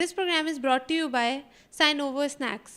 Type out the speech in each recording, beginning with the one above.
This program is brought to you by Sinovo Snacks,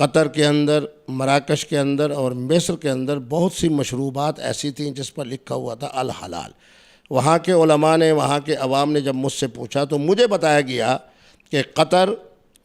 قطر کے اندر، مراکش کے اندر اور مصر کے اندر بہت سی مشروبات ایسی تھیں جس پر لکھا ہوا تھا الحلال۔ وہاں کے علماء نے، وہاں کے عوام نے جب مجھ سے پوچھا تو مجھے بتایا گیا کہ قطر،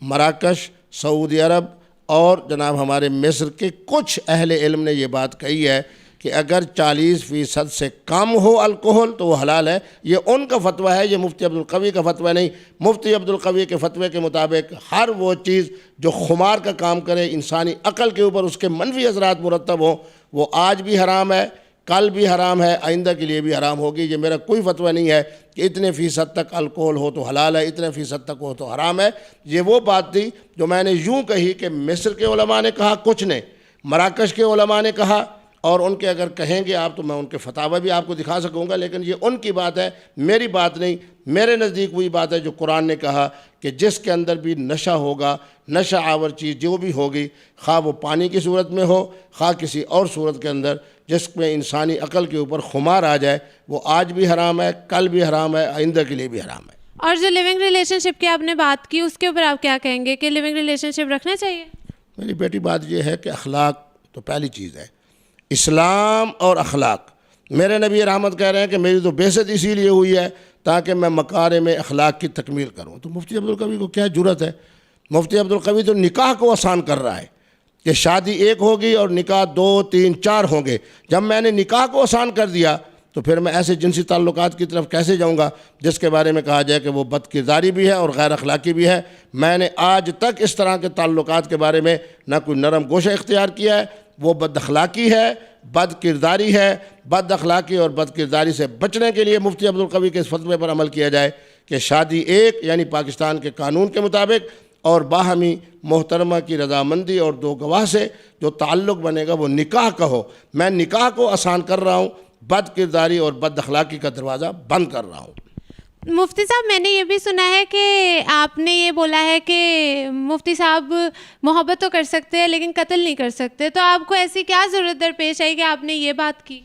مراکش، سعودی عرب اور جناب ہمارے مصر کے کچھ اہل علم نے یہ بات کہی ہے کہ اگر 40% سے کم ہو الکحل تو وہ حلال ہے۔ یہ ان کا فتویٰ ہے، یہ مفتی عبدالقوی کا فتویٰ نہیں۔ مفتی عبدالقوی کے فتوے کے مطابق ہر وہ چیز جو خمار کا کام کرے، انسانی عقل کے اوپر اس کے منفی اثرات مرتب ہوں، وہ آج بھی حرام ہے، کل بھی حرام ہے، آئندہ کے لیے بھی حرام ہوگی۔ یہ میرا کوئی فتویٰ نہیں ہے کہ اتنے فیصد تک الکحل ہو تو حلال ہے، اتنے فیصد تک ہو تو حرام ہے۔ یہ وہ بات تھی جو میں نے یوں کہی کہ مصر کے علماء نے کہا کچھ نے، مراکش کے علماء نے کہا، اور ان کے اگر کہیں گے آپ تو میں ان کے فتاوی بھی آپ کو دکھا سکوں گا، لیکن یہ ان کی بات ہے، میری بات نہیں۔ میرے نزدیک وہی بات ہے جو قرآن نے کہا کہ جس کے اندر بھی نشہ ہوگا، نشہ آور چیز جو بھی ہوگی، خواہ وہ پانی کی صورت میں ہو، خواہ کسی اور صورت کے اندر، جس میں انسانی عقل کے اوپر خمار آ جائے، وہ آج بھی حرام ہے، کل بھی حرام ہے، آئندہ کے لیے بھی حرام ہے۔ اور جو لیونگ ریلیشن شپ کی آپ نے بات کی، اس کے اوپر آپ کیا کہیں گے کہ لیونگ ریلیشن شپ رکھنا چاہیے؟ میری بیٹی بات یہ ہے کہ اخلاق تو پہلی چیز ہے، اسلام اور اخلاق۔ میرے نبی رحمت کہہ رہے ہیں کہ میری تو بعثت اسی لیے ہوئی ہے تاکہ میں مکارم اخلاق کی تکمیل کروں۔ تو مفتی عبدالقوی کو کیا جرأت ہے؟ مفتی عبدالقوی تو نکاح کو آسان کر رہا ہے کہ شادی ایک ہوگی اور نکاح 2، 3، 4 ہوں گے۔ جب میں نے نکاح کو آسان کر دیا تو پھر میں ایسے جنسی تعلقات کی طرف کیسے جاؤں گا جس کے بارے میں کہا جائے کہ وہ بد کرداری بھی ہے اور غیر اخلاقی بھی ہے۔ میں نے آج تک اس طرح کے تعلقات کے بارے میں نہ کوئی نرم گوشہ اختیار کیا ہے۔ وہ بد اخلاقی ہے، بد کرداری ہے۔ بد اخلاقی اور بد کرداری سے بچنے کے لیے مفتی عبدالقوی کے اس فتوے پر عمل کیا جائے کہ شادی ایک، یعنی پاکستان کے قانون کے مطابق، اور باہمی محترمہ کی رضامندی اور 2 گواہ سے جو تعلق بنے گا وہ نکاح کا ہو۔ میں نکاح کو آسان کر رہا ہوں، بد کرداری اور بد اخلاقی کا دروازہ بند کر رہا ہوں۔ مفتی صاحب، میں نے یہ بھی سنا ہے کہ آپ نے یہ بولا ہے کہ مفتی صاحب محبت تو کر سکتے ہیں لیکن قتل نہیں کر سکتے، تو آپ کو ایسی کیا ضرورت درپیش آئی کہ آپ نے یہ بات کی؟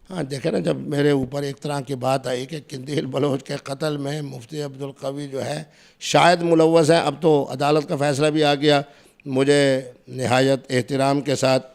ہاں دیکھیں نا، جب میرے اوپر ایک طرح کی بات آئی کہ قندیل بلوچ کے قتل میں مفتی عبدالقوی جو ہے شاید ملوث ہے، اب تو عدالت کا فیصلہ بھی آ گیا، مجھے نہایت احترام کے ساتھ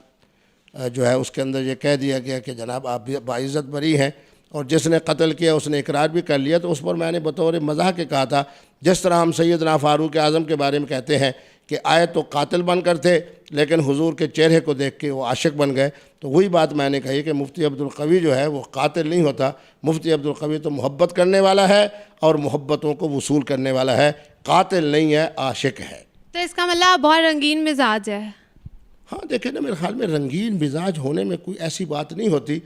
جو ہے اس کے اندر یہ کہہ دیا گیا کہ جناب آپ بھی باعزت بری ہیں، اور جس نے قتل کیا اس نے اقرار بھی کر لیا۔ تو اس پر میں نے بطور مزاح کے کہا تھا، جس طرح ہم سیدنا فاروق اعظم کے بارے میں کہتے ہیں کہ آئے تو قاتل بن کر تھے لیکن حضور کے چہرے کو دیکھ کے وہ عاشق بن گئے، تو وہی بات میں نے کہی کہ مفتی عبدالقوی جو ہے وہ قاتل نہیں ہوتا۔ مفتی عبدالقوی تو محبت کرنے والا ہے اور محبتوں کو وصول کرنے والا ہے، قاتل نہیں ہے، عاشق ہے۔ تو اس کا مطلب بہت رنگین مزاج ہے۔ ہاں دیکھیں نا، میرے خیال میں رنگین مزاج ہونے میں کوئی ایسی بات نہیں ہوتی۔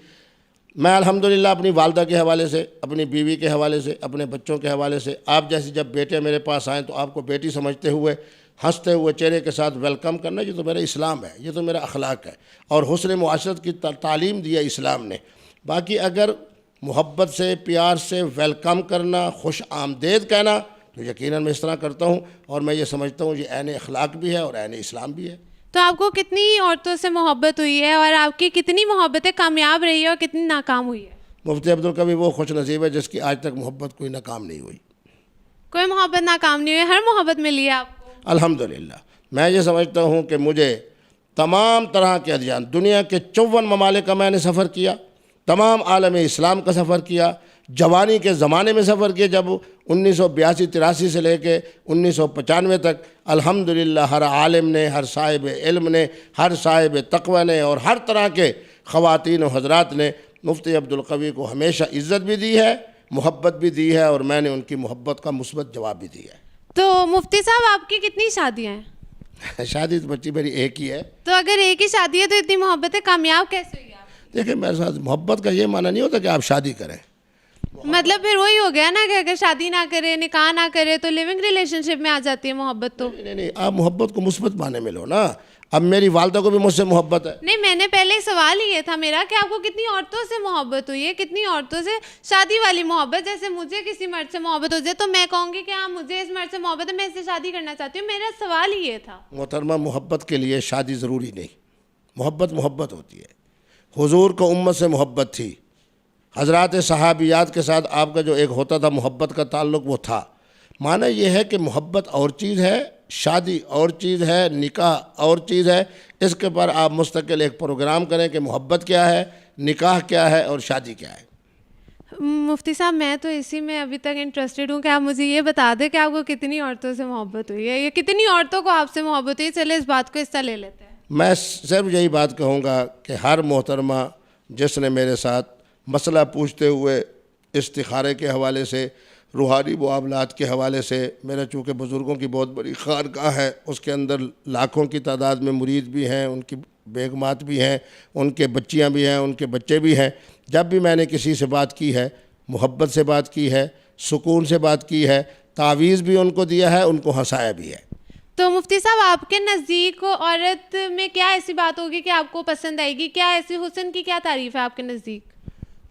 میں الحمدللہ اپنی والدہ کے حوالے سے، اپنی بیوی کے حوالے سے، اپنے بچوں کے حوالے سے، آپ جیسی جب بیٹے میرے پاس آئیں تو آپ کو بیٹی سمجھتے ہوئے ہنستے ہوئے چہرے کے ساتھ ویلکم کرنا، یہ تو میرا اسلام ہے، یہ تو میرا اخلاق ہے، اور حسن معاشرت کی تعلیم دیا اسلام نے۔ باقی اگر محبت سے، پیار سے ویلکم کرنا، خوش آمدید کہنا، تو یقیناً میں اس طرح کرتا ہوں، اور میں یہ سمجھتا ہوں یہ عین اخلاق بھی ہے اور عین اسلام بھی ہے۔ تو آپ کو کتنی عورتوں سے محبت ہوئی ہے اور آپ کی کتنی محبتیں کامیاب رہی ہے اور کتنی ناکام ہوئی ہے؟ مفتی عبدالقوی وہ خوش نصیب ہے جس کی آج تک محبت کوئی ناکام نہیں ہوئی۔ کوئی محبت ناکام نہیں ہوئی، ہر محبت ملی ہے آپ کو؟ الحمدللہ۔ میں یہ سمجھتا ہوں کہ مجھے تمام طرح کے ادیان، دنیا کے 54 ممالک کا میں نے سفر کیا، تمام عالم اسلام کا سفر کیا، جوانی کے زمانے میں سفر کیا، جب 1982-83 سے لے کے 1995 تک الحمدللہ ہر عالم نے، ہر صاحب علم نے، ہر صاحب تقوی نے اور ہر طرح کے خواتین و حضرات نے مفتی عبدالقوی کو ہمیشہ عزت بھی دی ہے، محبت بھی دی ہے، اور میں نے ان کی محبت کا مثبت جواب بھی دیا ہے۔ تو مفتی صاحب آپ کی کتنی شادیاں ہیں؟ شادی تو بچی میری ایک ہی ہے۔ تو اگر ایک ہی شادی ہے تو اتنی محبتیں کامیاب کیسے ہوئی آپ؟ دیکھیں میرے ساتھ محبت کا یہ معنی نہیں ہوتا کہ آپ شادی کریں۔ مطلب پھر وہی ہو گیا نا کہ اگر شادی نہ کرے، نکاح نہ کرے تو لیونگ ریلیشن شپ میں آ جاتی ہے محبت۔ تو نہیں، آپ محبت کو مثبت معنی میں لو نا۔ اب میری والدہ کو بھی مجھ سے محبت ہے۔ نہیں، میں نے پہلے سوال ہی یہ تھا میرا کہ آپ کو کتنی عورتوں سے محبت ہوئی ہے، کتنی عورتوں سے شادی والی محبت؟ جیسے مجھے کسی مرد سے محبت ہو جائے تو میں کہوں گی کہ ہاں مجھے اس مرد سے محبت ہے، میں اس سے شادی کرنا چاہتی ہوں۔ میرا سوال ہی یہ تھا۔ محترمہ، محبت کے لیے شادی ضروری نہیں، محبت ہوتی ہے۔ حضور کو امت سے محبت تھی، حضرات صحابیات کے ساتھ آپ کا جو ایک ہوتا تھا محبت کا تعلق وہ تھا۔ معنی یہ ہے کہ محبت اور چیز ہے شادی اور چیز ہے، نکاح اور چیز ہے. اس کے پر آپ مستقل ایک پروگرام کریں کہ محبت کیا ہے، نکاح کیا ہے اور شادی کیا ہے. مفتی صاحب میں تو اسی میں ابھی تک انٹرسٹڈ ہوں کہ آپ مجھے یہ بتا دیں کہ آپ کو کتنی عورتوں سے محبت ہوئی ہے یا کتنی عورتوں کو آپ سے محبت ہوئی. چلے اس بات کو حصہ لے لیتے ہیں. میں صرف یہی بات کہوں گا کہ ہر محترمہ جس نے میرے ساتھ مسئلہ پوچھتے ہوئے استخارے کے حوالے سے، روحانی معاملات کے حوالے سے، میرا چونکہ بزرگوں کی بہت بڑی خانقاہ ہے، اس کے اندر لاکھوں کی تعداد میں مرید بھی ہیں، ان کی بیگمات بھی ہیں، ان کے بچیاں بھی ہیں، ان کے بچے بھی ہیں. جب بھی میں نے کسی سے بات کی ہے، محبت سے بات کی ہے، سکون سے بات کی ہے، تعویذ بھی ان کو دیا ہے، ان کو ہنسایا بھی ہے. تو مفتی صاحب آپ کے نزدیک عورت میں کیا ایسی بات ہوگی کہ آپ کو پسند آئے گی؟ کیا ایسی حسن کی کیا تعریف ہے آپ کے نزدیک؟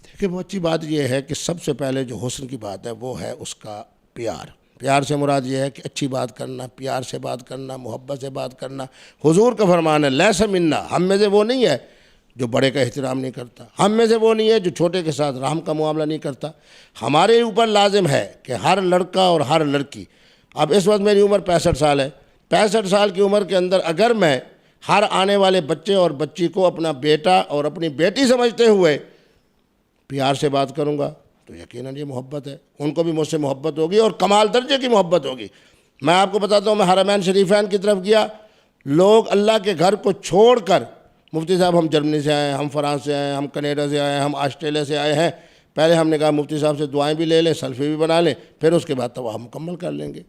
دیکھیں بہت اچھی بات یہ ہے کہ سب سے پہلے جو حسن کی بات ہے وہ ہے اس کا پیار. پیار سے مراد یہ ہے کہ اچھی بات کرنا، پیار سے بات کرنا، محبت سے بات کرنا. حضور کا فرمان ہے لیس منا، ہم میں سے وہ نہیں ہے جو بڑے کا احترام نہیں کرتا، ہم میں سے وہ نہیں ہے جو چھوٹے کے ساتھ رحم کا معاملہ نہیں کرتا. ہمارے اوپر لازم ہے کہ ہر لڑکا اور ہر لڑکی، اب اس وقت میری عمر 65 سال ہے، 65 سال کی عمر کے اندر اگر میں ہر آنے والے بچے اور بچی کو اپنا بیٹا اور اپنی بیٹی سمجھتے ہوئے پیار سے بات کروں گا تو یقیناً یہ محبت ہے. ان کو بھی مجھ سے محبت ہوگی اور کمال درجے کی محبت ہوگی. میں آپ کو بتاتا ہوں، میں حرمین شریفین کی طرف گیا، لوگ اللہ کے گھر کو چھوڑ کر، مفتی صاحب ہم جرمنی سے آئے ہیں، ہم فرانس سے آئے ہیں، ہم کینیڈا سے آئے ہیں، ہم آسٹریلیا سے آئے ہیں. پہلے ہم نے کہا مفتی صاحب سے دعائیں بھی لے لیں، سیلفی بھی بنا لیں، پھر اس کے بعد طواف مکمل کر لیں گے.